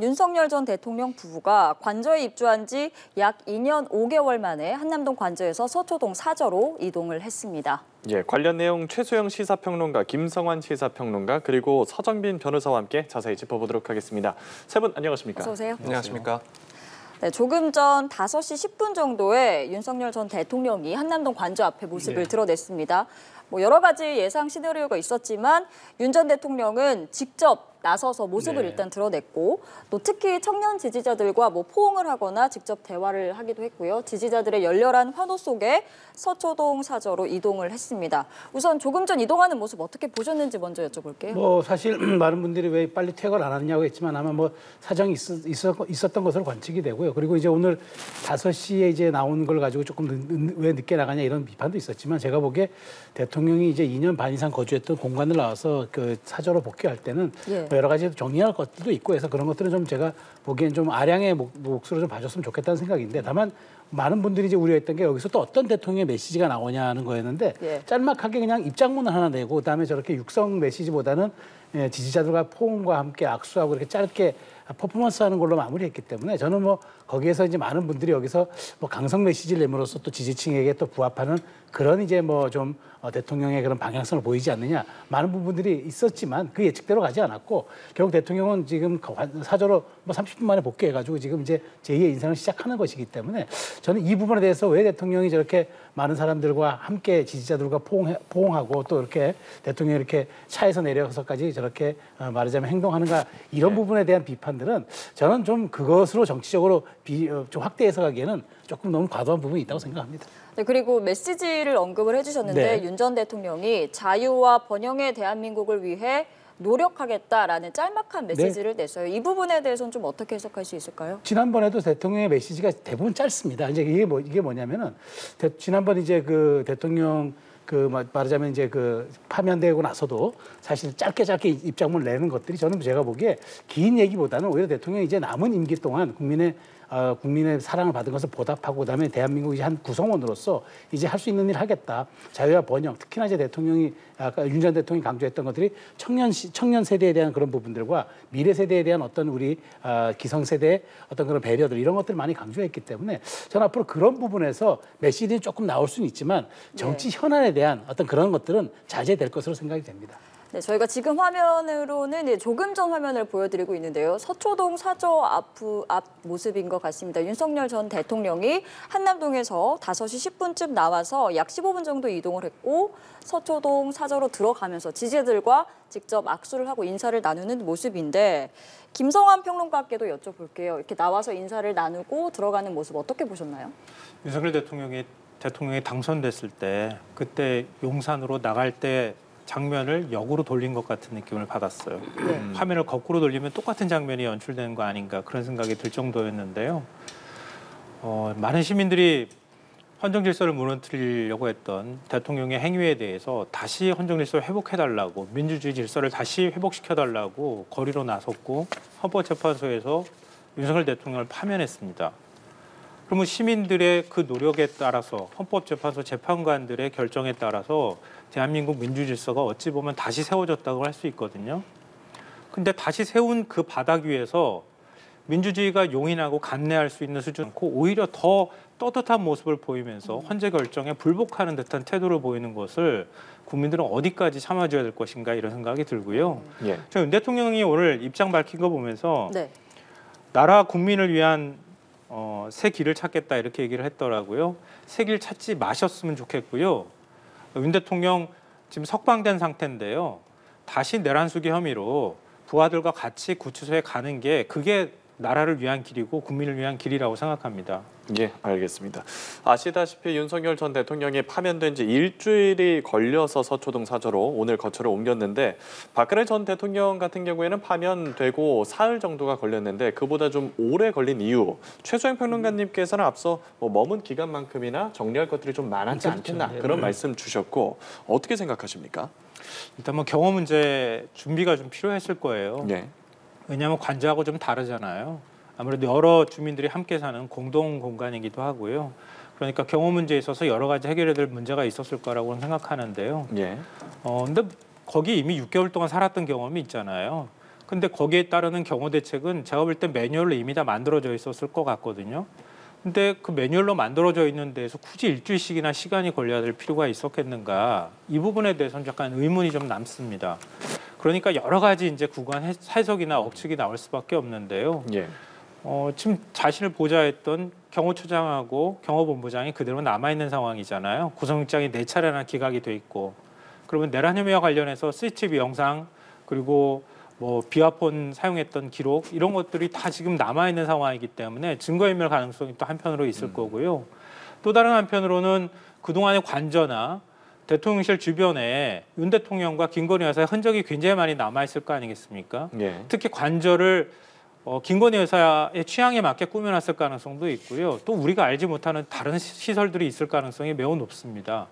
윤석열 전 대통령 부부가 관저에 입주한 지 약 2년 5개월 만에 한남동 관저에서 서초동 사저로 이동을 했습니다. 예, 관련 내용 최소영 시사평론가, 김성환 시사평론가, 그리고 서정빈 변호사와 함께 자세히 짚어보도록 하겠습니다. 세 분 안녕하십니까? 어서 오세요. 안녕하십니까? 네, 조금 전 5시 10분 정도에 윤석열 전 대통령이 한남동 관저 앞에 모습을 드러냈습니다. 여러 가지 예상 시나리오가 있었지만 윤 전 대통령은 직접 나서서 모습을 일단 드러냈고 또 특히 청년 지지자들과 포옹을 하거나 직접 대화를 하기도 했고요. 지지자들의 열렬한 환호 속에 서초동 사저로 이동을 했습니다. 우선 조금 전 이동하는 모습 어떻게 보셨는지 먼저 여쭤볼게요. 사실 많은 분들이 왜 빨리 퇴거를 안 하느냐고 했지만 아마 사정이 있었던 것으로 관측이 되고요. 그리고 이제 오늘 5시에 이제 나온 걸 가지고 조금 왜 늦게 나가냐 이런 비판도 있었지만 제가 보기에 대통령이 이제 2년 반 이상 거주했던 공간을 나와서 그 사저로 복귀할 때는 여러 가지 정리할 것들도 있고 해서 그런 것들은 좀 제가 보기엔 좀 아량의 몫으로 좀 봐줬으면 좋겠다는 생각인데 다만 많은 분들이 이제 우려했던 게 여기서 또 어떤 대통령의 메시지가 나오냐는 거였는데 짤막하게 그냥 입장문을 하나 내고 그다음에 저렇게 육성 메시지보다는 지지자들과 포옹과 함께 악수하고 이렇게 짧게 퍼포먼스하는 걸로 마무리했기 때문에 저는 거기에서 이제 많은 분들이 여기서 강성 메시지를 내므로써 또 지지층에게 또 부합하는 그런 이제 좀 대통령의 그런 방향성을 보이지 않느냐 많은 부분들이 있었지만 그 예측대로 가지 않았고 결국 대통령은 지금 사저로 30분 만에 복귀해가지고 지금 이제 제2의 인생을 시작하는 것이기 때문에 저는 이 부분에 대해서 왜 대통령이 저렇게 많은 사람들과 함께 지지자들과 포옹하고 또 이렇게 대통령이 이렇게 차에서 내려서까지 저렇게 말하자면 행동하는가 이런 부분에 대한 비판들은 저는 좀 그것으로 정치적으로 좀 확대 해석하기에는 조금 너무 과도한 부분이 있다고 생각합니다. 네, 그리고 메시지를 언급을 해주셨는데 윤 전 대통령이 자유와 번영의 대한민국을 위해 노력하겠다라는 짤막한 메시지를 냈어요. 이 부분에 대해서는 좀 어떻게 해석할 수 있을까요? 지난번에도 대통령의 메시지가 대부분 짧습니다. 이제 이게 뭐냐면은 지난번 이제 그 대통령 말하자면 이제 파면되고 나서도 사실 짧게 입장문을 내는 것들이 저는 제가 보기에 긴 얘기보다는 오히려 대통령이 이제 남은 임기 동안 국민의 사랑을 받은 것을 보답하고 그다음에 대한민국 이제 한 구성원으로서 이제 할 수 있는 일을 하겠다. 자유와 번영. 특히나 이제 대통령이 아까 윤 전 대통령이 강조했던 것들이 청년 세대에 대한 그런 부분들과 미래 세대에 대한 어떤 우리 기성 세대의 어떤 그런 배려들 이런 것들을 많이 강조했기 때문에 저는 앞으로 그런 부분에서 메시지는 조금 나올 수는 있지만 정치 현안에 대한 어떤 그런 것들은 자제될 것으로 생각이 됩니다. 네, 저희가 지금 화면으로는 조금 전 화면을 보여드리고 있는데요. 서초동 사저 앞 모습인 것 같습니다. 윤석열 전 대통령이 한남동에서 5시 10분쯤 나와서 약 15분 정도 이동을 했고 서초동 사저로 들어가면서 지지자들과 직접 악수를 하고 인사를 나누는 모습인데 김성환 평론가께도 여쭤볼게요. 이렇게 나와서 인사를 나누고 들어가는 모습 어떻게 보셨나요? 윤석열 대통령이 당선됐을 때 그때 용산으로 나갈 때 장면을 역으로 돌린 것 같은 느낌을 받았어요. 화면을 거꾸로 돌리면 똑같은 장면이 연출되는 거 아닌가 그런 생각이 들 정도였는데요. 많은 시민들이 헌정 질서를 무너뜨리려고 했던 대통령의 행위에 대해서 다시 헌정 질서를 회복해달라고 민주주의 질서를 다시 회복시켜달라고 거리로 나섰고 헌법재판소에서 윤석열 대통령을 파면했습니다. 그러면 시민들의 그 노력에 따라서 헌법재판소 재판관들의 결정에 따라서 대한민국 민주질서가 어찌 보면 다시 세워졌다고 할 수 있거든요. 근데 다시 세운 그 바닥 위에서 민주주의가 용인하고 감내할 수 있는 수준 않고 오히려 더 떳떳한 모습을 보이면서 헌재 결정에 불복하는 듯한 태도를 보이는 것을 국민들은 어디까지 참아줘야 될 것인가 이런 생각이 들고요. 윤 대통령이 오늘 입장 밝힌 거 보면서 나라 국민을 위한 새 길을 찾겠다 이렇게 얘기를 했더라고요. 새 길 찾지 마셨으면 좋겠고요. 윤 대통령 지금 석방된 상태인데요. 다시 내란 수기 혐의로 부하들과 같이 구치소에 가는 게 그게 나라를 위한 길이고 국민을 위한 길이라고 생각합니다. 예, 알겠습니다. 아시다시피 윤석열 전 대통령이 파면된 지 일주일이 걸려서 서초동 사저로 오늘 거처를 옮겼는데 박근혜 전 대통령 같은 경우에는 파면되고 사흘 정도가 걸렸는데 그보다 좀 오래 걸린 이유 최소영 평론가님께서는 앞서 머문 기간만큼이나 정리할 것들이 좀 많았지 않겠나 그런 말씀 주셨고 어떻게 생각하십니까? 일단 경호 문제 준비가 좀 필요했을 거예요. 왜냐하면 관저하고 좀 다르잖아요. 아무래도 여러 주민들이 함께 사는 공동 공간이기도 하고요. 그러니까 경호 문제에 있어서 여러 가지 해결해야 될 문제가 있었을 거라고 생각하는데요. 근데 거기 이미 6개월 동안 살았던 경험이 있잖아요. 근데 거기에 따르는 경호 대책은 제가 볼 때 매뉴얼로 이미 다 만들어져 있었을 것 같거든요. 근데 그 매뉴얼로 만들어져 있는 데에서 굳이 일주일씩이나 시간이 걸려야 될 필요가 있었겠는가? 이 부분에 대해서는 약간 의문이 좀 남습니다. 그러니까 여러 가지 이제 구간 해석이나 억측이 나올 수밖에 없는데요. 예. 지금 자신을 보좌했던 경호처장하고 경호본부장이 그대로 남아있는 상황이잖아요. 구속영장이 4차례나 기각이 돼 있고. 그러면 내란혐의와 관련해서 CCTV 영상 그리고 뭐 비화폰 사용했던 기록 이런 것들이 다 지금 남아있는 상황이기 때문에 증거인멸 가능성이 또 한편으로 있을 거고요. 또 다른 한편으로는 그동안의 관저나 대통령실 주변에 윤 대통령과 김건희 여사의 흔적이 굉장히 많이 남아있을 거 아니겠습니까? 예. 특히 관저를 김건희 여사의 취향에 맞게 꾸며놨을 가능성도 있고요. 또 우리가 알지 못하는 다른 시설들이 있을 가능성이 매우 높습니다.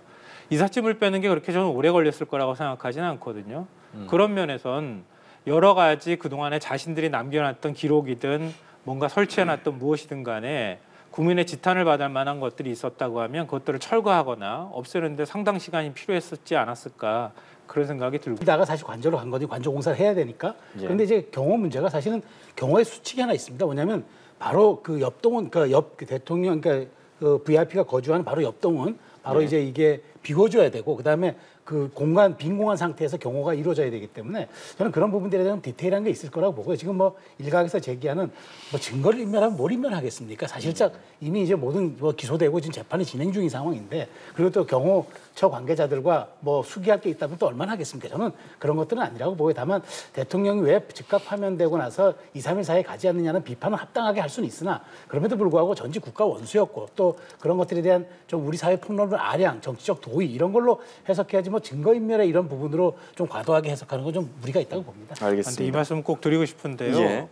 이삿짐을 빼는 게 그렇게 저는 오래 걸렸을 거라고 생각하지는 않거든요. 그런 면에선 여러 가지 그동안에 자신들이 남겨놨던 기록이든 뭔가 설치해놨던 무엇이든 간에 국민의 지탄을 받을 만한 것들이 있었다고 하면 그것들을 철거하거나 없애는데 상당 시간이 필요했었지 않았을까 그런 생각이 들고. 다가 사실 관저로 간 거니 관저 공사를 해야 되니까. 예. 그런데 이제 경호 문제가 사실은 경호의 수칙이 하나 있습니다. 뭐냐면 바로 그 옆동은 그러니까 옆 대통령 그러니까 그 VIP가 거주하는 바로 옆동은 바로 네. 이제 이게 비워줘야 되고 그다음에 그 공간 빈 공간 상태에서 경호가 이루어져야 되기 때문에 저는 그런 부분들에 대한 디테일한 게 있을 거라고 보고요. 지금 뭐 일각에서 제기하는 뭐 증거를 인멸하면 뭘 인멸하겠습니까? 사실상 이미 이제 모든 뭐 기소되고 지금 재판이 진행 중인 상황인데 그리고 또 경호처 관계자들과 뭐 수기할 게 있다면 또 얼마나 하겠습니까? 저는 그런 것들은 아니라고 보고요. 다만 대통령이 왜 즉각 파면되고 나서 2, 3일 사이에 가지 않느냐는 비판은 합당하게 할 수는 있으나 그럼에도 불구하고 전직 국가 원수였고 또 그런 것들에 대한 좀 우리 사회 폭로를 아량, 정치적 도의 이런 걸로 해석해야지 뭐 증거인멸의 이런 부분으로 좀 과도하게 해석하는 건 좀 무리가 있다고 봅니다. 근데 이 알겠습니다. 말씀 꼭 드리고 싶은데요. 예.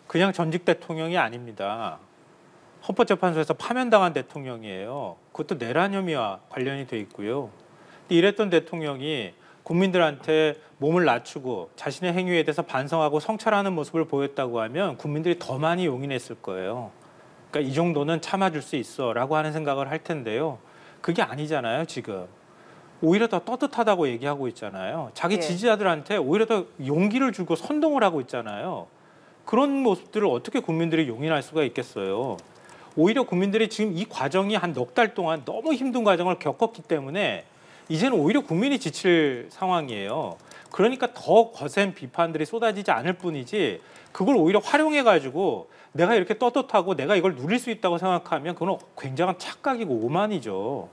그냥 전직 대통령이 아닙니다. 헌법재판소에서 파면당한 대통령이에요. 그것도 내란 혐의와 관련이 돼 있고요. 근데 이랬던 대통령이 국민들한테 몸을 낮추고 자신의 행위에 대해서 반성하고 성찰하는 모습을 보였다고 하면 국민들이 더 많이 용인했을 거예요. 그러니까 이 정도는 참아줄 수 있어라고 하는 생각을 할 텐데요. 그게 아니잖아요, 지금. 오히려 더 떳떳하다고 얘기하고 있잖아요. 자기 예. 지지자들한테 오히려 더 용기를 주고 선동을 하고 있잖아요. 그런 모습들을 어떻게 국민들이 용인할 수가 있겠어요. 오히려 국민들이 지금 이 과정이 한 넉 달 동안 너무 힘든 과정을 겪었기 때문에 이제는 오히려 국민이 지칠 상황이에요. 그러니까 더 거센 비판들이 쏟아지지 않을 뿐이지 그걸 오히려 활용해가지고 내가 이렇게 떳떳하고 내가 이걸 누릴 수 있다고 생각하면 그건 굉장한 착각이고 오만이죠.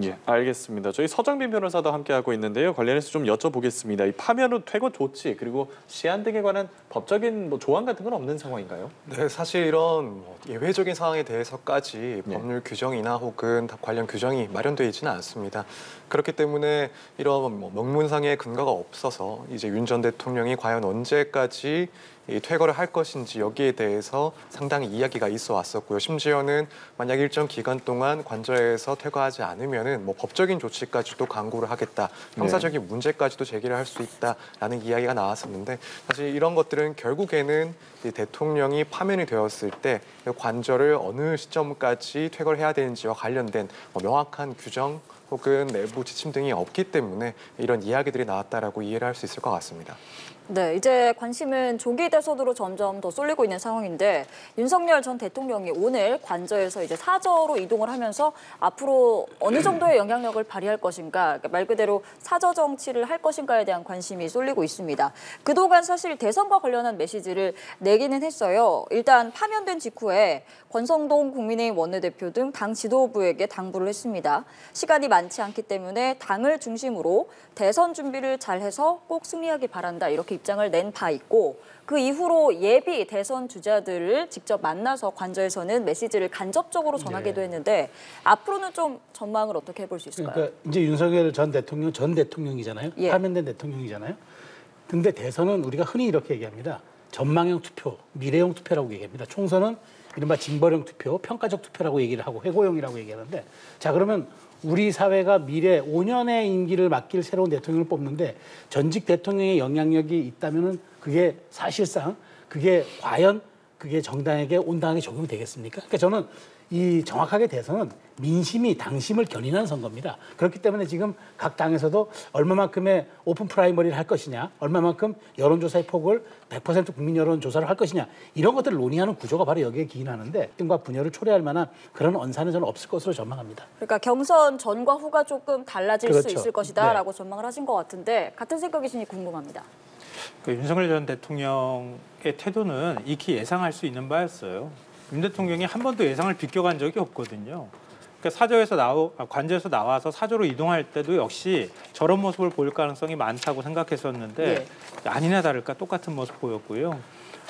예, 알겠습니다. 저희 서정빈 변호사도 함께하고 있는데요. 관련해서 좀 여쭤보겠습니다. 이 파면 후 퇴거 조치 그리고 시한 등에 관한 법적인 뭐 조항 같은 건 없는 상황인가요? 네, 사실 이런 예외적인 상황에 대해서까지 네. 법률 규정이나 혹은 관련 규정이 마련되어 있지는 않습니다. 그렇기 때문에 이런 명문상의 근거가 없어서 이제 윤 전 대통령이 과연 언제까지 이 퇴거를 할 것인지 여기에 대해서 상당히 이야기가 있어 왔었고요. 심지어는 만약 일정 기간 동안 관저에서 퇴거하지 않으면은 뭐 법적인 조치까지도 강구를 하겠다, 형사적인 문제까지도 제기를 할 수 있다라는 이야기가 나왔었는데 사실 이런 것들은 결국에는 이 대통령이 파면이 되었을 때 관저를 어느 시점까지 퇴거를 해야 되는지와 관련된 명확한 규정 혹은 내부 지침 등이 없기 때문에 이런 이야기들이 나왔다라고 이해를 할 수 있을 것 같습니다. 네, 이제 관심은 조기 대선으로 점점 더 쏠리고 있는 상황인데 윤석열 전 대통령이 오늘 관저에서 이제 사저로 이동을 하면서 앞으로 어느 정도의 영향력을 발휘할 것인가, 그러니까 말 그대로 사저 정치를 할 것인가에 대한 관심이 쏠리고 있습니다. 그동안 사실 대선과 관련한 메시지를 내기는 했어요. 일단 파면된 직후에 권성동 국민의힘 원내대표 등 당 지도부에게 당부를 했습니다. 시간이 많지 않기 때문에 당을 중심으로 대선 준비를 잘해서 꼭 승리하기 바란다, 이렇게 입장을 낸 바 있고 그 이후로 예비 대선 주자들을 직접 만나서 관저에서는 메시지를 간접적으로 전하기도 했는데 앞으로는 좀 전망을 어떻게 해볼 수 있을까요? 그러니까 이제 윤석열 전 대통령이잖아요. 예. 파면된 대통령이잖아요. 근데 대선은 우리가 흔히 이렇게 얘기합니다. 전망형 투표, 미래형 투표라고 얘기합니다. 총선은 이른바 징벌형 투표, 평가적 투표라고 얘기를 하고 회고형이라고 얘기하는데 자 그러면 우리 사회가 미래 5년의 임기를 맡길 새로운 대통령을 뽑는데 전직 대통령의 영향력이 있다면은 그게 사실상 그게 과연 그게 정당에게 온당하게 적용이 되겠습니까? 그러니까 저는 이 정확하게 대선은 민심이 당심을 견인하는 선거입니다. 그렇기 때문에 지금 각 당에서도 얼마만큼의 오픈 프라이머리를 할 것이냐, 얼마만큼 여론조사의 폭을 100% 국민 여론조사를 할 것이냐, 이런 것들을 논의하는 구조가 바로 여기에 기인하는데 등과 분열을 초래할 만한 그런 언사는 저는 없을 것으로 전망합니다. 그러니까 경선 전과 후가 조금 달라질 수 그렇죠. 있을 것이다라고 네. 전망을 하신 것 같은데 같은 생각이신지 궁금합니다. 윤석열 전 대통령의 태도는 익히 예상할 수 있는 바였어요. 윤 대통령이 한 번도 예상을 비껴간 적이 없거든요. 그러니까 관저에서 나와서 사저로 이동할 때도 역시 저런 모습을 보일 가능성이 많다고 생각했었는데 아니나 다를까 똑같은 모습 보였고요.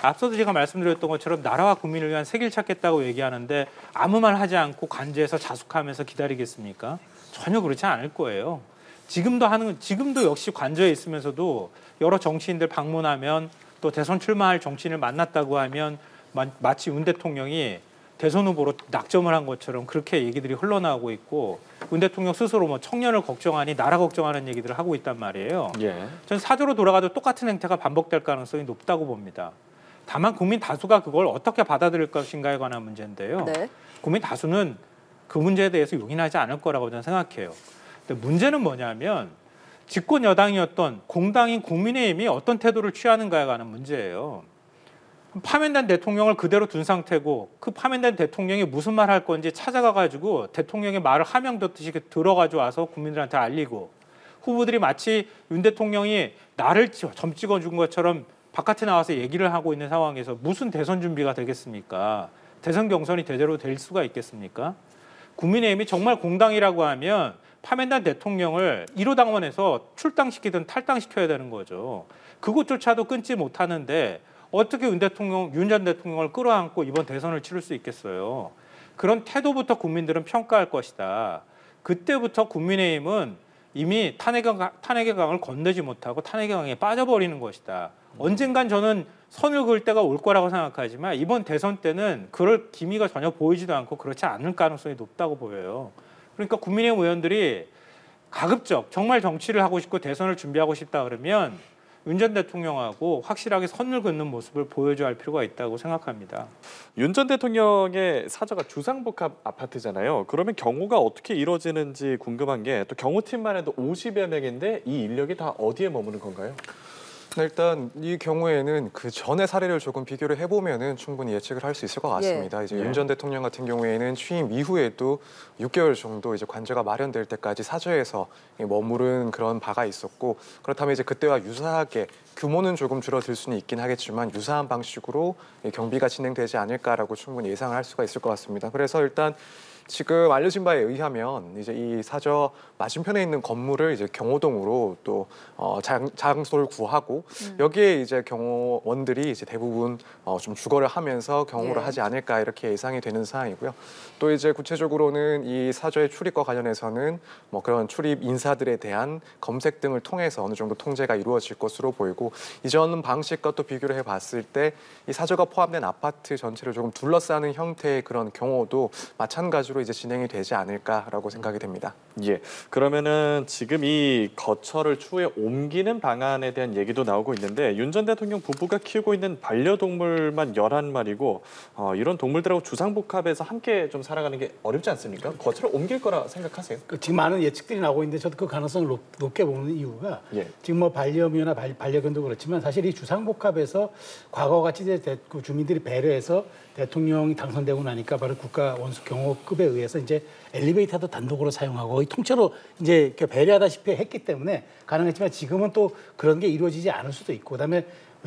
앞서도 제가 말씀드렸던 것처럼 나라와 국민을 위한 새길 찾겠다고 얘기하는데 아무 말 하지 않고 관저에서 자숙하면서 기다리겠습니까? 전혀 그렇지 않을 거예요. 지금도 역시 관저에 있으면서도 여러 정치인들 방문하면 또 대선 출마할 정치인을 만났다고 하면 마치 윤 대통령이 대선 후보로 낙점을 한 것처럼 그렇게 얘기들이 흘러나오고 있고 윤 대통령 스스로 뭐 청년을 걱정하니 나라 걱정하는 얘기들을 하고 있단 말이에요. 전 사저로 돌아가도 똑같은 행태가 반복될 가능성이 높다고 봅니다. 다만 국민 다수가 그걸 어떻게 받아들일 것인가에 관한 문제인데요. 네. 국민 다수는 그 문제에 대해서 용인하지 않을 거라고 저는 생각해요. 근데 문제는 뭐냐면 집권 여당이었던 공당인 국민의힘이 어떤 태도를 취하는가에 관한 문제예요. 파면된 대통령을 그대로 둔 상태고 그 파면된 대통령이 무슨 말 할 건지 찾아가가지고 대통령의 말을 하명 듣듯이 들어가지고 와서 국민들한테 알리고 후보들이 마치 윤 대통령이 나를 점 찍어준 것처럼 바깥에 나와서 얘기를 하고 있는 상황에서 무슨 대선 준비가 되겠습니까? 대선 경선이 제대로 될 수가 있겠습니까? 국민의힘이 정말 공당이라고 하면 파면된 대통령을 1호 당원에서 출당시키든 탈당시켜야 되는 거죠. 그것조차도 끊지 못하는데 어떻게 윤 전 대통령을 끌어안고 이번 대선을 치를 수 있겠어요. 그런 태도부터 국민들은 평가할 것이다. 그때부터 국민의힘은 이미 탄핵의 강을 건너지 못하고 탄핵의 강에 빠져버리는 것이다. 언젠간 저는 선을 그을 때가 올 거라고 생각하지만 이번 대선 때는 그럴 기미가 전혀 보이지도 않고 그렇지 않을 가능성이 높다고 보여요. 그러니까 국민의힘 의원들이 가급적 정말 정치를 하고 싶고 대선을 준비하고 싶다 그러면 윤 전 대통령하고 확실하게 선을 긋는 모습을 보여줘야 할 필요가 있다고 생각합니다. 윤 전 대통령의 사저가 주상복합 아파트잖아요. 그러면 경호가 어떻게 이루어지는지 궁금한 게 또 경호팀만 해도 50여 명인데 이 인력이 다 어디에 머무는 건가요? 일단 이 경우에는 그 전의 사례를 조금 비교를 해보면은 충분히 예측을 할 수 있을 것 같습니다. 이제 윤 전 대통령 같은 경우에는 취임 이후에도 6개월 정도 이제 관저가 마련될 때까지 사저에서 머무른 그런 바가 있었고 그렇다면 이제 그때와 유사하게 규모는 조금 줄어들 수는 있긴 하겠지만 유사한 방식으로 경비가 진행되지 않을까라고 충분히 예상을 할 수가 있을 것 같습니다. 그래서 일단 지금 알려진 바에 의하면 이제 이 사저 맞은편에 있는 건물을 이제 경호동으로 또 장소를 구하고 여기에 이제 경호원들이 이제 대부분 좀 주거를 하면서 경호를 하지 않을까 이렇게 예상이 되는 사항이고요. 또 이제 구체적으로는 이 사저의 출입과 관련해서는 뭐 그런 출입 인사들에 대한 검색 등을 통해서 어느 정도 통제가 이루어질 것으로 보이고 이전 방식과 또 비교를 해봤을 때 이 사저가 포함된 아파트 전체를 조금 둘러싸는 형태의 그런 경호도 마찬가지로 이제 진행이 되지 않을까라고 생각이 됩니다. 예. 그러면은 지금 이 거처를 추후에 옮기는 방안에 대한 얘기도 나오고 있는데 윤 전 대통령 부부가 키우고 있는 반려동물만 11마리고 이런 동물들하고 주상복합에서 함께 좀 살아가는 게 어렵지 않습니까? 거처를 옮길 거라 생각하세요? 지금 많은 예측들이 나오고 있는데 저도 그 가능성을 높게 보는 이유가 지금 뭐 반려묘나 반려견도 그렇지만 사실 이 주상복합에서 과거같이 이제 그 주민들이 배려해서 대통령이 당선되고 나니까 바로 국가 원수 경호급에 의해서 이제 엘리베이터도 단독으로 사용하고 거의 통째로 이제 이렇게 배려하다시피 했기 때문에 가능했지만 지금은 또 그런 게 이루어지지 않을 수도 있고 그다음에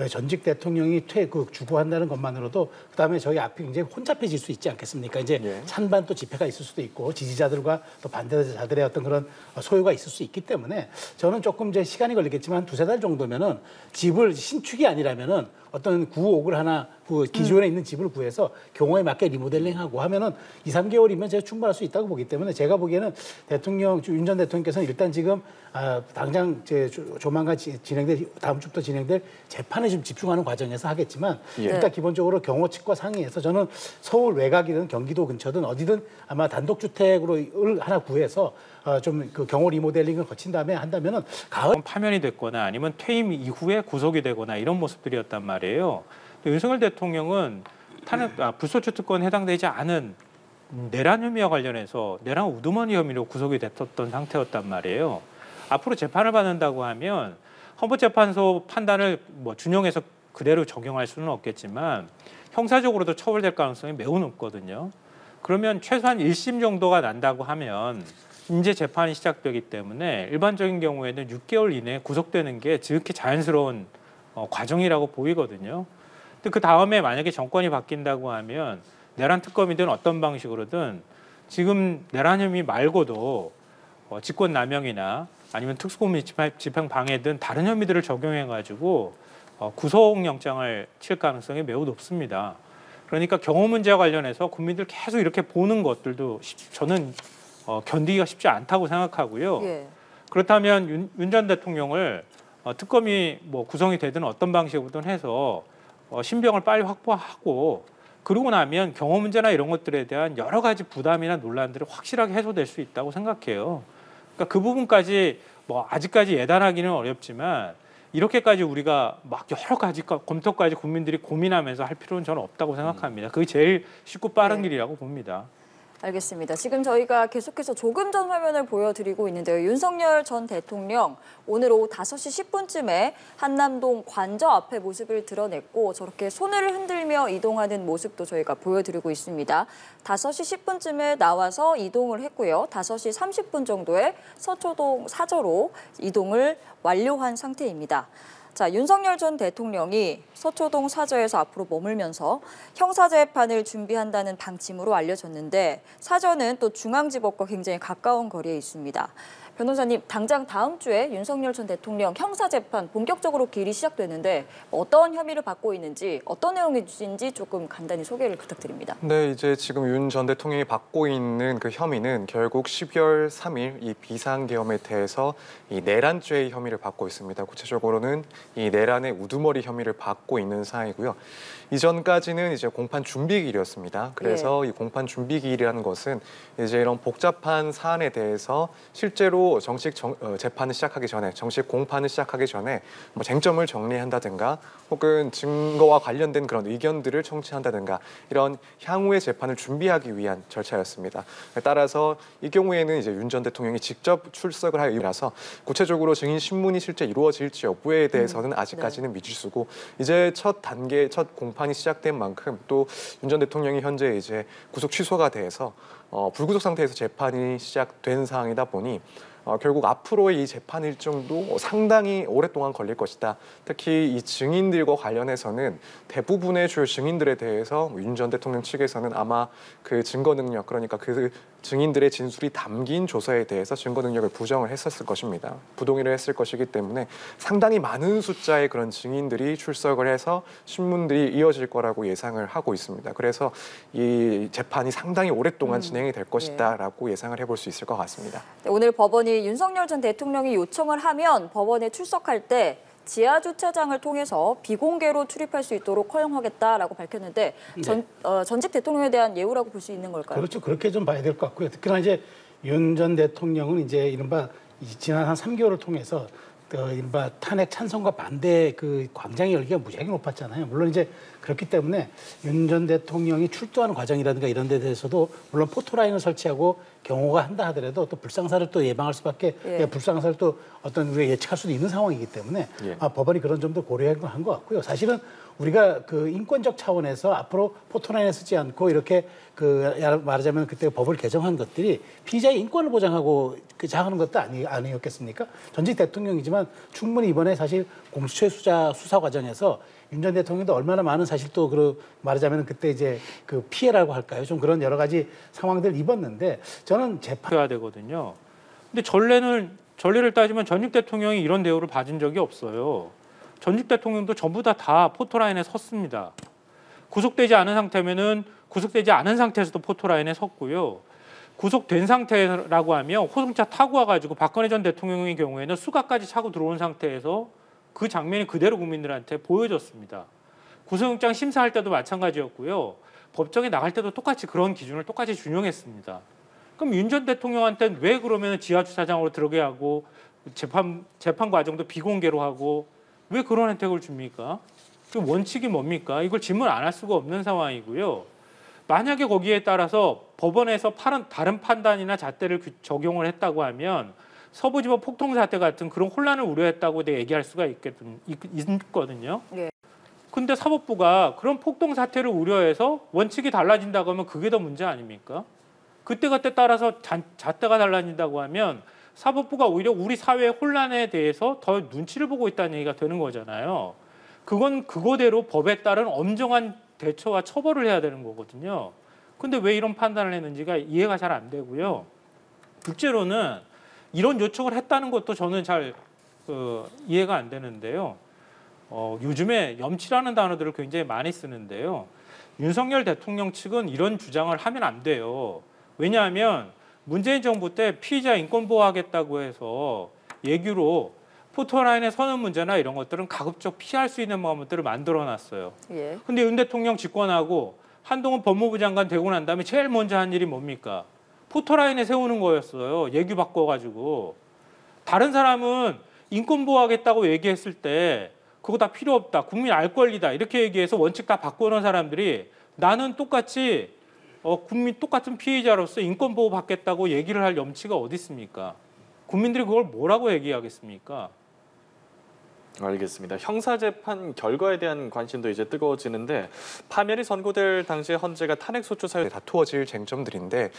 전직 대통령이 주거한다는 것만으로도 그다음에 저희 앞이 굉장히 혼잡해질 수 있지 않겠습니까? 이제 찬반 또 집회가 있을 수도 있고 지지자들과 또 반대자들의 어떤 그런 소요가 있을 수 있기 때문에 저는 조금 이제 시간이 걸리겠지만 두세 달 정도면은 집을 신축이 아니라면은 어떤 구옥을 하나 기존에 있는 집을 구해서 경호에 맞게 리모델링하고 하면은 2, 3개월이면 제가 충분할 수 있다고 보기 때문에 제가 보기에는 윤 전 대통령께서는 일단 지금 당장 조만간 다음 주부터 진행될 재판에 좀 집중하는 과정에서 하겠지만 일단 기본적으로 경호 측과 상의해서 저는 서울 외곽이든 경기도 근처든 어디든 아마 단독주택으로 하나 구해서 좀 그 경호 리모델링을 거친 다음에 한다면은 가을 파면이 됐거나 아니면 퇴임 이후에 구속이 되거나 이런 모습들이었단 말이에요. 윤석열 대통령은 불소추 특권에 해당되지 않은 내란 혐의와 관련해서 내란 우두머니 혐의로 구속이 됐었던 상태였단 말이에요. 앞으로 재판을 받는다고 하면 헌법재판소 판단을 뭐 준용해서 그대로 적용할 수는 없겠지만 형사적으로도 처벌될 가능성이 매우 높거든요. 그러면 최소한 1심 정도가 난다고 하면 이제 재판이 시작되기 때문에 일반적인 경우에는 6개월 이내에 구속되는 게 지극히 자연스러운 과정이라고 보이거든요. 근데 그 다음에 만약에 정권이 바뀐다고 하면 내란 특검이든 어떤 방식으로든 지금 내란 혐의 말고도 직권 남용이나 아니면 특수고문 집행 방해 등 다른 혐의들을 적용해 가지고 구속영장을 칠 가능성이 매우 높습니다. 그러니까 경호 문제와 관련해서 국민들 계속 이렇게 보는 것들도 저는 견디기가 쉽지 않다고 생각하고요. 예. 그렇다면 윤 전 대통령을 특검이 뭐 구성이 되든 어떤 방식으로든 해서 신병을 빨리 확보하고 그러고 나면 경호 문제나 이런 것들에 대한 여러 가지 부담이나 논란들이 확실하게 해소될 수 있다고 생각해요. 그러니까 그 부분까지 뭐 아직까지 예단하기는 어렵지만 이렇게까지 우리가 막 여러 가지 검토까지 국민들이 고민하면서 할 필요는 저는 없다고 생각합니다. 그게 제일 쉽고 빠른 길이라고 봅니다. 알겠습니다. 지금 저희가 계속해서 조금 전 화면을 보여드리고 있는데요. 윤석열 전 대통령 오늘 오후 5시 10분쯤에 한남동 관저 앞에 모습을 드러냈고 저렇게 손을 흔들며 이동하는 모습도 저희가 보여드리고 있습니다. 5시 10분쯤에 나와서 이동을 했고요. 5시 30분 정도에 서초동 사저로 이동을 완료한 상태입니다. 자, 윤석열 전 대통령이 서초동 사저에서 앞으로 머물면서 형사재판을 준비한다는 방침으로 알려졌는데 사저는 또 중앙지법과 굉장히 가까운 거리에 있습니다. 변호사님, 당장 다음 주에 윤석열 전 대통령 형사재판 본격적으로 길이 시작되는데 어떤 혐의를 받고 있는지 어떤 내용인지 조금 간단히 소개를 부탁드립니다. 네, 이제 지금 윤 전 대통령이 받고 있는 그 혐의는 결국 12월 3일 이 비상계엄에 대해서 이 내란죄의 혐의를 받고 있습니다. 구체적으로는 이 내란의 우두머리 혐의를 받고 있는 사항이고요. 이전까지는 이제 공판 준비기일이었습니다. 그래서 이 공판 준비기일이라는 것은 이제 이런 복잡한 사안에 대해서 실제로 정식 재판을 시작하기 전에, 정식 공판을 시작하기 전에 뭐 쟁점을 정리한다든가 혹은 증거와 관련된 그런 의견들을 청취한다든가 이런 향후의 재판을 준비하기 위한 절차였습니다. 따라서 이 경우에는 이제 윤 전 대통령이 직접 출석을 할 의미라서 구체적으로 증인 신문이 실제 이루어질지 여부에 대해서는 아직까지는 미지수고 이제 첫 단계, 첫 공판이 시작된 만큼 또 윤 전 대통령이 현재 이제 구속 취소가 돼서 불구속 상태에서 재판이 시작된 상황이다 보니 결국 앞으로의 이 재판 일정도 상당히 오랫동안 걸릴 것이다. 특히 이 증인들과 관련해서는 대부분의 주요 증인들에 대해서 윤 전 대통령 측에서는 아마 그 증거 능력, 그러니까 그 증인들의 진술이 담긴 조서에 대해서 증거 능력을 부정을 했었을 것입니다. 부동의를 했을 것이기 때문에 상당히 많은 숫자의 그런 증인들이 출석을 해서 신문들이 이어질 거라고 예상을 하고 있습니다. 그래서 이 재판이 상당히 오랫동안 진행이 될 것이다라고 예상을 해볼 수 있을 것 같습니다. 네, 오늘 법원이 윤석열 전 대통령이 요청을 하면 법원에 출석할 때 지하 주차장을 통해서 비공개로 출입할 수 있도록 허용하겠다라고 밝혔는데 전직 대통령에 대한 예우라고 볼 수 있는 걸까요? 그렇죠. 그렇게 좀 봐야 될 것 같고요. 특히나 이제 윤 전 대통령은 이제 이른바 지난 한 3개월을 통해서 이른바 탄핵 찬성과 반대 그 광장의 열기가 무지하게 높았잖아요. 물론 이제 그렇기 때문에 윤 전 대통령이 출두하는 과정이라든가 이런 데 대해서도 물론 포토라인을 설치하고 경호가 한다 하더라도 또 불상사를 또 예방할 수밖에 불상사를 또 어떤 우리가 예측할 수도 있는 상황이기 때문에 법원이 그런 점도 고려한 것 같고요. 사실은 우리가 그 인권적 차원에서 앞으로 포토라인에 쓰지 않고 이렇게 그 말하자면 그때 법을 개정한 것들이 피의자의 인권을 보장하고 하는 것도 아니었겠습니까? 전직 대통령이지만 충분히 이번에 사실 공수처 수사 과정에서 윤 전 대통령도 얼마나 많은 사실 또 말하자면 그때 이제 그 피해라고 할까요? 좀 그런 여러 가지 상황들을 입었는데 저는 해야 되거든요. 근데 전례를 따지면 전직 대통령이 이런 대우를 받은 적이 없어요. 전직 대통령도 전부 다 포토라인에 섰습니다. 구속되지 않은 상태면은 구속되지 않은 상태에서도 포토라인에 섰고요. 구속된 상태라고 하면 호송차 타고 와가지고 박근혜 전 대통령의 경우에는 수갑까지 차고 들어온 상태에서 그 장면이 그대로 국민들한테 보여졌습니다. 구속영장 심사할 때도 마찬가지였고요. 법정에 나갈 때도 똑같이 그런 기준을 똑같이 준용했습니다. 그럼 윤 전 대통령한테는 왜 그러면 지하 주차장으로 들어게 하고 재판 과정도 비공개로 하고 왜 그런 혜택을 줍니까? 그 원칙이 뭡니까? 이걸 질문 안 할 수가 없는 상황이고요. 만약에 거기에 따라서 법원에서 다른 판단이나 잣대를 적용을 했다고 하면 서부지법 폭동 사태 같은 그런 혼란을 우려했다고 얘기할 수가 있거든요. 예. 근데 사법부가 그런 폭동 사태를 우려해서 원칙이 달라진다고 하면 그게 더 문제 아닙니까? 그때그때 따라서 잣대가 달라진다고 하면 사법부가 오히려 우리 사회의 혼란에 대해서 더 눈치를 보고 있다는 얘기가 되는 거잖아요. 그건 그거대로 법에 따른 엄정한 대처와 처벌을 해야 되는 거거든요. 근데 왜 이런 판단을 했는지가 이해가 잘 안 되고요. 둘째로는 이런 요청을 했다는 것도 저는 잘 이해가 안 되는데요. 요즘에 염치라는 단어들을 굉장히 많이 쓰는데요. 윤석열 대통령 측은 이런 주장을 하면 안 돼요. 왜냐하면 문재인 정부 때 피의자 인권 보호하겠다고 해서 예규로 포토라인에 서는 문제나 이런 것들은 가급적 피할 수 있는 것들을 만들어놨어요. 예. 근데 윤 대통령 집권하고 한동훈 법무부 장관 되고 난 다음에 제일 먼저 한 일이 뭡니까? 포토라인에 세우는 거였어요. 예규 바꿔가지고. 다른 사람은 인권 보호하겠다고 얘기했을 때 그거 다 필요 없다. 국민 알 권리다. 이렇게 얘기해서 원칙 다 바꿔놓은 사람들이 나는 똑같이 국민 똑같은 피해자로서 인권 보호 받겠다고 얘기를 할 염치가 어디 있습니까? 국민들이 그걸 뭐라고 얘기하겠습니까? 알겠습니다. 형사재판 결과에 대한 관심도 이제 뜨거워지는데 파면이 선고될 당시에 헌재가 탄핵소추 사유 다투어질 쟁점들인데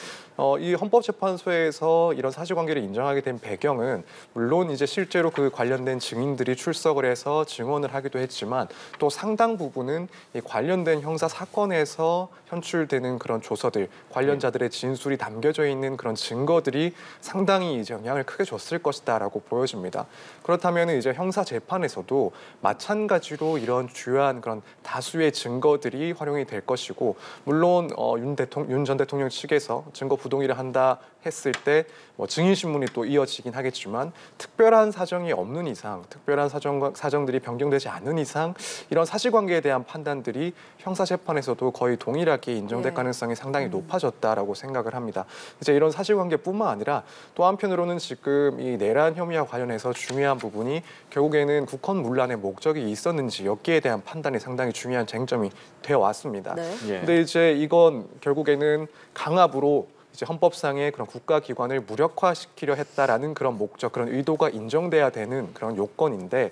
이 헌법재판소에서 이런 사실관계를 인정하게 된 배경은 물론 이제 실제로 그 관련된 증인들이 출석을 해서 증언을 하기도 했지만 또 상당 부분은 이 관련된 형사 사건에서 현출되는 그런 조서들, 관련자들의 진술이 담겨져 있는 그런 증거들이 상당히 이제 영향을 크게 줬을 것이다라고 보여집니다. 그렇다면 이제 형사 재판에서도 마찬가지로 이런 주요한 그런 다수의 증거들이 활용이 될 것이고, 물론 윤 전 대통령 측에서 증거 부동의를 한다 했을 때 뭐 증인 신문이 또 이어지긴 하겠지만 특별한 사정이 없는 이상, 특별한 사정들이 변경되지 않는 이상 이런 사실관계에 대한 판단들이 형사 재판에서도 거의 동일하게 인정될 가능성이 상당히 높아졌다라고 생각을 합니다. 이제 이런 사실관계뿐만 아니라 또 한편으로는 지금 이 내란 혐의와 관련해서 중요한 부분이 결국에는 국헌 문란의 목적이 있었는지 여기에 대한 판단이 상당히 중요한 쟁점이 되어 왔습니다. 네. 예. 근데 이제 이건 결국에는 강압으로 이제 헌법상의 그런 국가기관을 무력화시키려 했다라는 그런 목적, 그런 의도가 인정돼야 되는 그런 요건인데,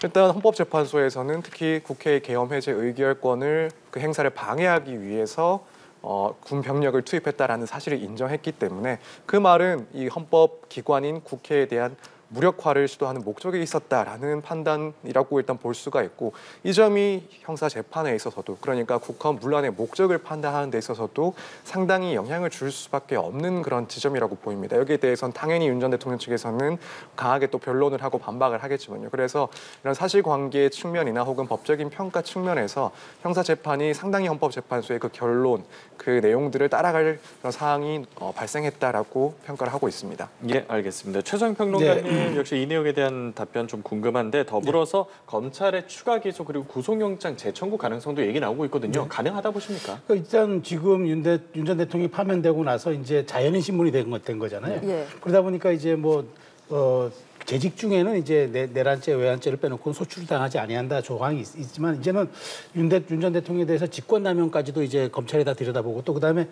일단 헌법재판소에서는 특히 국회의 계엄 해제 의결권을 그 행사를 방해하기 위해서 군 병력을 투입했다라는 사실을 인정했기 때문에 그 말은 이 헌법기관인 국회에 대한 무력화를 시도하는 목적이 있었다라는 판단이라고 일단 볼 수가 있고, 이 점이 형사 재판에 있어서도, 그러니까 국헌 문란의 목적을 판단하는 데 있어서도 상당히 영향을 줄 수밖에 없는 그런 지점이라고 보입니다. 여기에 대해서는 당연히 윤 전 대통령 측에서는 강하게 또 변론을 하고 반박을 하겠지만요. 그래서 이런 사실관계 측면이나 혹은 법적인 평가 측면에서 형사 재판이 상당히 헌법재판소의 그 결론, 그 내용들을 따라갈 그런 사항이 발생했다라고 평가를 하고 있습니다. 예, 알겠습니다. 최소영 평론가님 역시 이 내용에 대한 답변 좀 궁금한데, 더불어서 검찰의 추가 기소 그리고 구속영장 재청구 가능성도 얘기 나오고 있거든요. 가능하다 보십니까? 일단 지금 윤 전 대통령이 파면되고 나서 이제 자연인 신문이 된 거잖아요. 예. 그러다 보니까 이제 재직 중에는 이제 내란죄, 외환죄를 빼놓고는 소출을 당하지 아니한다 조항이 있지만, 이제는 윤 전 대통령에 대해서 직권남용까지도 이제 검찰이 다 들여다보고, 또 그다음에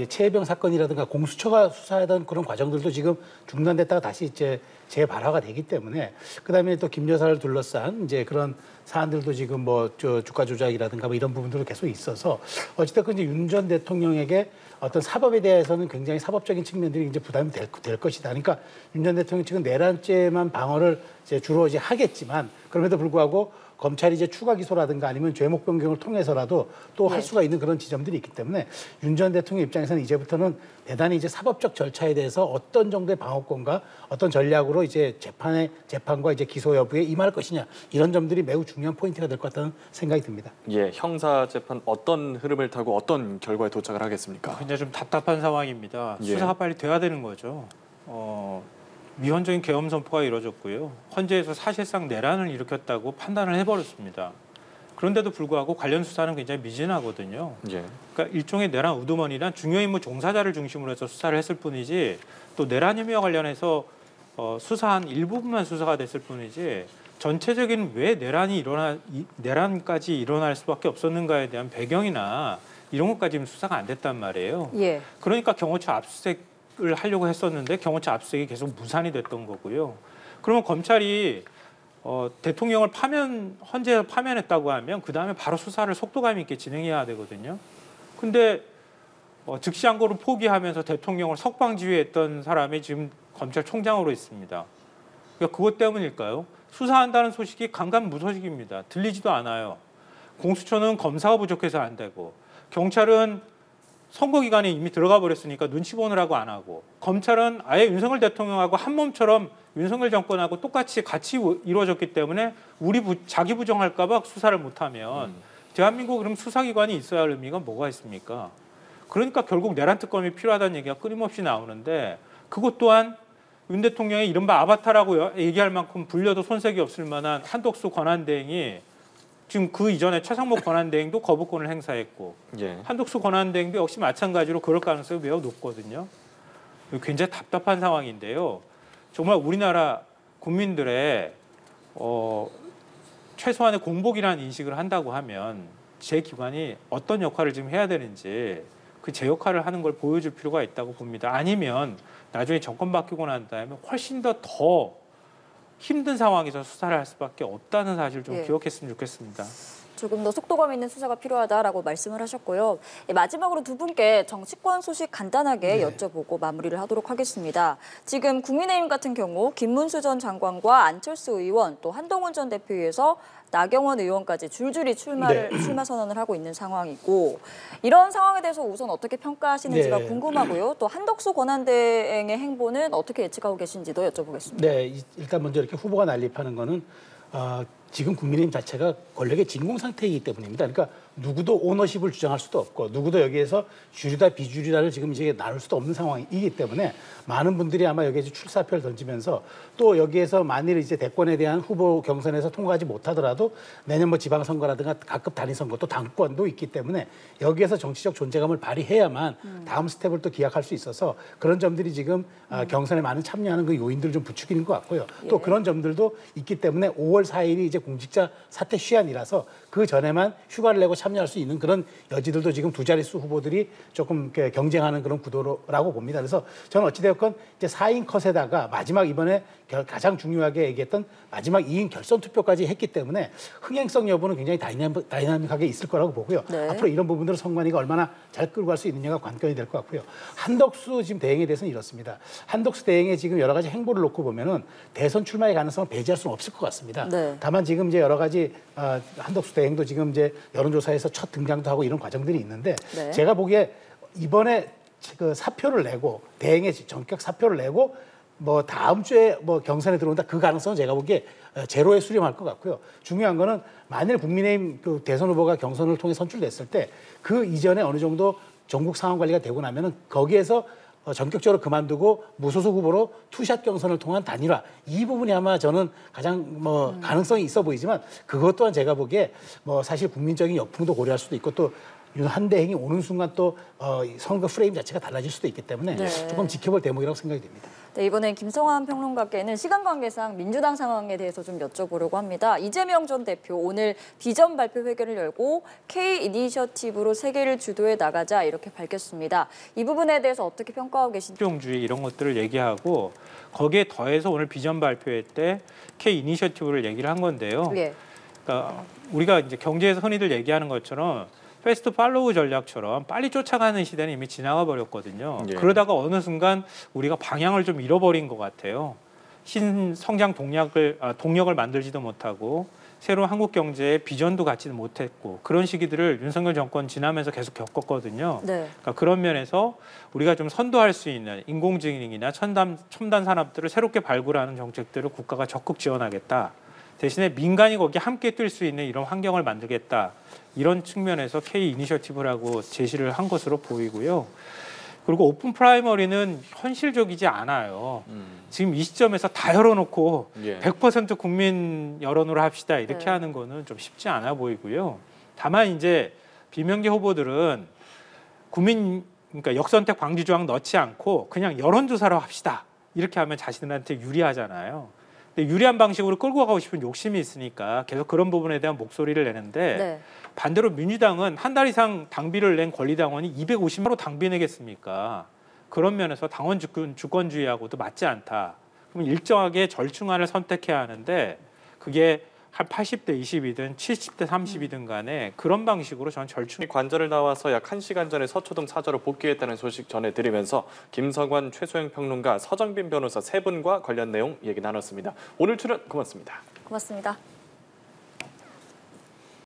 최혜병 사건이라든가 공수처가 수사하던 그런 과정들도 지금 중단됐다가 다시 이제 재발화가 되기 때문에, 그다음에 또 김 여사를 둘러싼 이제 그런 사안들도 지금 주가 조작이라든가 이런 부분들도 계속 있어서, 어찌됐건 이제 윤 전 대통령에게 어떤 사법에 대해서는 굉장히 사법적인 측면들이 이제 부담이 될 것이다. 그러니까 윤 전 대통령 측은 내란죄만 방어를 이제 주로 이제 하겠지만, 그럼에도 불구하고 검찰이 이제 추가 기소라든가 아니면 죄목 변경을 통해서라도 또 할 수가 있는 그런 지점들이 있기 때문에, 윤 전 대통령 입장에서는 이제부터는 대단히 이제 사법적 절차에 대해서 어떤 정도의 방어권과 어떤 전략으로 이제 재판과 이제 기소 여부에 임할 것이냐, 이런 점들이 매우 중요한 포인트가 될 것 같다는 생각이 듭니다. 예, 형사 재판 어떤 흐름을 타고 어떤 결과에 도착을 하겠습니까? 굉장히 좀 답답한 상황입니다. 예. 수사가 빨리 돼야 되는 거죠. 위헌적인 계엄 선포가 이루어졌고요. 헌재에서 사실상 내란을 일으켰다고 판단을 해버렸습니다. 그런데도 불구하고 관련 수사는 굉장히 미진하거든요. 예. 그러니까 일종의 내란 우두머니란 중요 임무 종사자를 중심으로 해서 수사를 했을 뿐이지, 또 내란 혐의와 관련해서 수사한 일부분만 수사가 됐을 뿐이지 전체적인 왜 내란까지 일어날 수밖에 없었는가에 대한 배경이나 이런 것까지 지금 수사가 안 됐단 말이에요. 예. 그러니까 경호처 압수수색을 하려고 했었는데 경호처 압수수색이 계속 무산이 됐던 거고요. 그러면 검찰이 대통령을 헌재에서 파면했다고 하면 그 다음에 바로 수사를 속도감 있게 진행해야 되거든요. 근데 즉시항고를 포기하면서 대통령을 석방지휘했던 사람이 지금 검찰총장으로 있습니다. 그러니까 그것 때문일까요? 수사한다는 소식이 강간무소식입니다. 들리지도 않아요. 공수처는 검사가 부족해서 안 되고, 경찰은 선거기간에 이미 들어가 버렸으니까 눈치 보느라고 안 하고, 검찰은 아예 윤석열 대통령하고 한 몸처럼 윤석열 정권하고 같이 이루어졌기 때문에 자기 부정할까 봐 수사를 못하면 대한민국 그럼 수사기관이 있어야 할 의미가 뭐가 있습니까? 그러니까 결국 내란 특검이 필요하다는 얘기가 끊임없이 나오는데, 그것 또한 윤 대통령의 이른바 아바타라고 얘기할 만큼 불려도 손색이 없을 만한 한덕수 권한대행이 지금 그 이전에 최상목 권한대행도 거부권을 행사했고, 예. 한덕수 권한대행도 역시 마찬가지로 그럴 가능성이 매우 높거든요. 굉장히 답답한 상황인데요. 정말 우리나라 국민들의 최소한의 공복이라는 인식을 한다고 하면 제 기관이 어떤 역할을 지금 해야 되는지 그 제 역할을 하는 걸 보여줄 필요가 있다고 봅니다. 아니면 나중에 정권 바뀌고 난 다음에 훨씬 더 힘든 상황에서 수사를 할 수밖에 없다는 사실을 좀 예. 기억했으면 좋겠습니다. 조금 더 속도감 있는 수사가 필요하다라고 말씀을 하셨고요. 마지막으로 두 분께 정치권 소식 간단하게 여쭤보고 마무리를 하도록 하겠습니다. 지금 국민의힘 같은 경우 김문수 전 장관과 안철수 의원 또 한동훈 전 대표에서 나경원 의원까지 줄줄이 출마 선언을 하고 있는 상황이고, 이런 상황에 대해서 우선 어떻게 평가하시는지가 궁금하고요. 또 한덕수 권한대행의 행보는 어떻게 예측하고 계신지도 여쭤보겠습니다. 네, 일단 먼저 이렇게 후보가 난립하는 거는 지금 국민의힘 자체가 권력의 진공 상태이기 때문입니다. 그러니까 누구도 오너십을 주장할 수도 없고, 누구도 여기에서 주류다 비주류다를 지금 이제 나눌 수도 없는 상황이기 때문에 많은 분들이 아마 여기에서 출사표를 던지면서, 또 여기에서 만일 이제 대권에 대한 후보 경선에서 통과하지 못하더라도 내년 뭐 지방선거라든가 각급 단위선거 또 당권도 있기 때문에 여기에서 정치적 존재감을 발휘해야만 다음 스텝을 또 기약할 수 있어서 그런 점들이 지금 경선에 많은 참여하는 그 요인들을 좀 부추기는 것 같고요. 또 그런 점들도 있기 때문에 5월 4일이 이제 공직자 사퇴 시한이라서 그 전에만 휴가를 내고 참여할 수 있는 그런 여지들도 지금 두 자릿수 후보들이 조금 경쟁하는 그런 구도라고 봅니다. 그래서 저는 어찌되었건 이제 4인 컷에다가 마지막 이번에 가장 중요하게 얘기했던 마지막 2인 결선 투표까지 했기 때문에 흥행성 여부는 굉장히 다이나믹하게 있을 거라고 보고요. 네. 앞으로 이런 부분들을 선관위가 얼마나 잘 끌고 갈 수 있느냐가 관건이 될 것 같고요. 한덕수 지금 대행에 대해서는 이렇습니다. 한덕수 대행의 지금 여러 가지 행보를 놓고 보면은 대선 출마의 가능성을 배제할 수는 없을 것 같습니다. 네. 다만 지금 이제 여러 가지 한덕수 대행도 지금 이제 여론조사에서 첫 등장도 하고 이런 과정들이 있는데, 네. 제가 보기에 이번에 그 사표를 내고 대행의 전격 사표를 내고 뭐 다음 주에 뭐 경선에 들어온다, 그 가능성은 제가 보기에 제로에 수렴할 것 같고요. 중요한 거는 만일 국민의힘 그 대선 후보가 경선을 통해 선출됐을 때 그 이전에 어느 정도 전국 상황 관리가 되고 나면은 거기에서 전격적으로 그만두고 무소속 후보로 투샷 경선을 통한 단일화, 이 부분이 아마 저는 가장 뭐 가능성이 있어 보이지만, 그것 또한 제가 보기에 뭐 사실 국민적인 역풍도 고려할 수도 있고, 또 한대행이 오는 순간 또 선거 프레임 자체가 달라질 수도 있기 때문에 조금 지켜볼 대목이라고 생각이 됩니다. 네, 이번엔 김성환 평론가께는 시간 관계상 민주당 상황에 대해서 좀 여쭤보려고 합니다. 이재명 전 대표 오늘 비전 발표 회견을 열고 K 이니셔티브로 세계를 주도해 나가자 이렇게 밝혔습니다. 이 부분에 대해서 어떻게 평가하고 계신지. 실용주의 이런 것들을 얘기하고 거기에 더해서 오늘 비전 발표회 때 K 이니셔티브를 얘기를 한 건데요. 예. 그러니까 우리가 이제 경제에서 흔히들 얘기하는 것처럼 패스트 팔로우 전략처럼 빨리 쫓아가는 시대는 이미 지나가 버렸거든요. 예. 그러다가 어느 순간 우리가 방향을 좀 잃어버린 것 같아요. 신성장 동력을 만들지도 못하고 새로운 한국 경제의 비전도 갖지도 못했고, 그런 시기들을 윤석열 정권 지나면서 계속 겪었거든요. 네. 그러니까 그런 면에서 우리가 좀 선도할 수 있는 인공지능이나 첨단 산업들을 새롭게 발굴하는 정책들을 국가가 적극 지원하겠다. 대신에 민간이 거기에 함께 뛸 수 있는 이런 환경을 만들겠다. 이런 측면에서 K 이니셔티브라고 제시를 한 것으로 보이고요. 그리고 오픈 프라이머리는 현실적이지 않아요. 지금 이 시점에서 다 열어놓고 100% 국민 여론으로 합시다 이렇게 하는 거는 좀 쉽지 않아 보이고요. 다만 이제 비명계 후보들은 그러니까 역선택 방지 조항 넣지 않고 그냥 여론조사로 합시다 이렇게 하면 자신들한테 유리하잖아요. 근데 유리한 방식으로 끌고 가고 싶은 욕심이 있으니까 계속 그런 부분에 대한 목소리를 내는데 네. 반대로 민주당은 한 달 이상 당비를 낸 권리당원이 250만으로 당비 내겠습니까? 그런 면에서 당원 주권주의하고도 맞지 않다. 그럼 일정하게 절충안을 선택해야 하는데 그게 한 80대 20이든 70대 30이든 간에 그런 방식으로 저는 절충. 관저를 나와서 약 1시간 전에 서초동 사저로 복귀했다는 소식 전해드리면서 김성관, 최소영 평론가, 서정빈 변호사 세 분과 관련 내용 얘기 나눴습니다. 오늘 출연 고맙습니다. 고맙습니다.